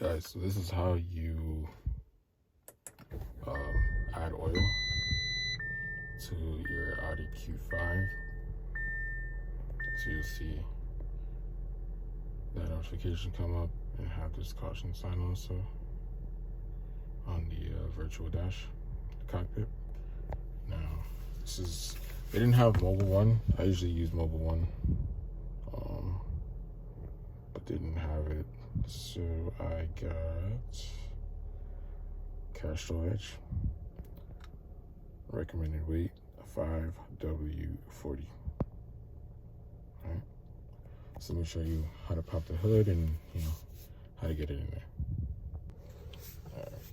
Alright, so this is how you add oil to your Audi Q5. So you'll see that notification come up and have this caution sign also on the virtual dash, the cockpit. Now, they didn't have mobile one. I usually use mobile one, but didn't have it. So I got Castrol Edge, recommended weight 5W40. Alright, so let me show you how to pop the hood and how to get it in there. Alright,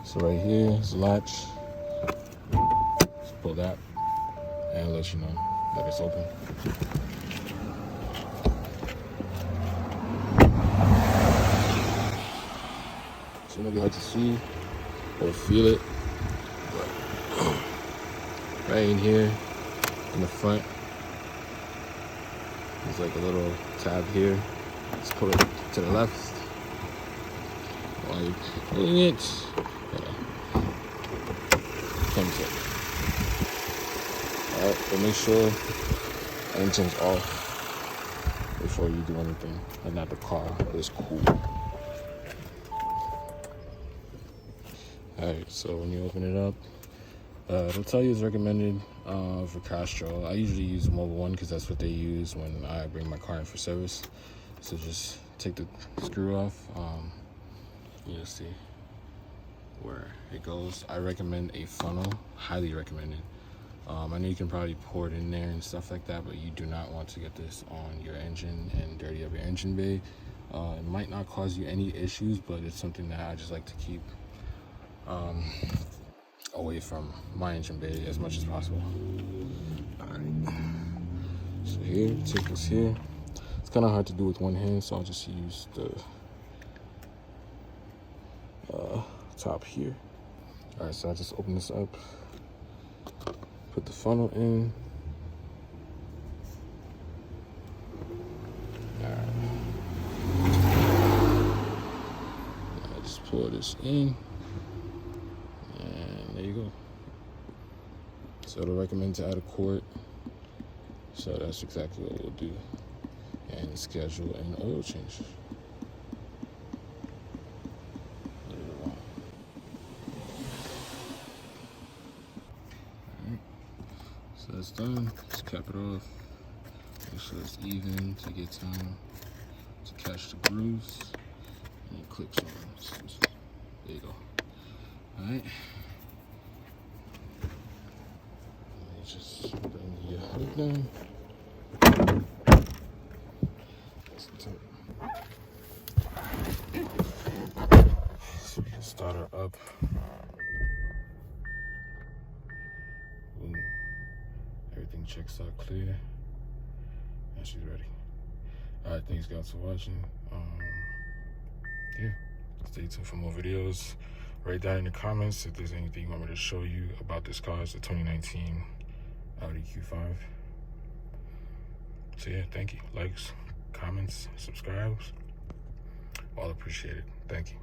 so right here is the latch. Just pull that and it'll let you know that it's open. It's really hard to see or feel it, but right in here in the front, there's like a little tab here. Let's pull it to the left while you're pulling it. Comes up. Alright, but make sure the engine's off before you do anything, and that the car is cool. Alright, so when you open it up, it'll tell you it's recommended for Castrol. I usually use mobile one because that's what they use when I bring my car in for service. So just take the screw off. You'll see where it goes. I recommend a funnel, highly recommended. I know you can probably pour it in there and stuff like that, but you do not want to get this on your engine and dirty up your engine bay. It might not cause you any issues, but it's something that I just like to keep away from my engine bay as much as possible. Alright, so here, take this here. It's kind of hard to do with one hand, so I'll just use the top here. Alright, so I just open this up, put the funnel in. Alright, I just pour this in. There you go. So it'll recommend to add a quart. So that's exactly what we'll do. And schedule an oil change. Alright. So that's done. Just cap it off. Make sure it's even to get time to catch the grooves. And it clicks on. There you go. Alright. Just bring your hood down. So we can start her up. Boom. Everything checks out clear. And she's ready. Alright, thanks guys for watching. Yeah. Stay tuned for more videos. Write down in the comments if there's anything you want me to show you about this car. It's a 2019 Audi Q5. So yeah, thank you. Likes, comments, subscribes, all appreciated. Thank you.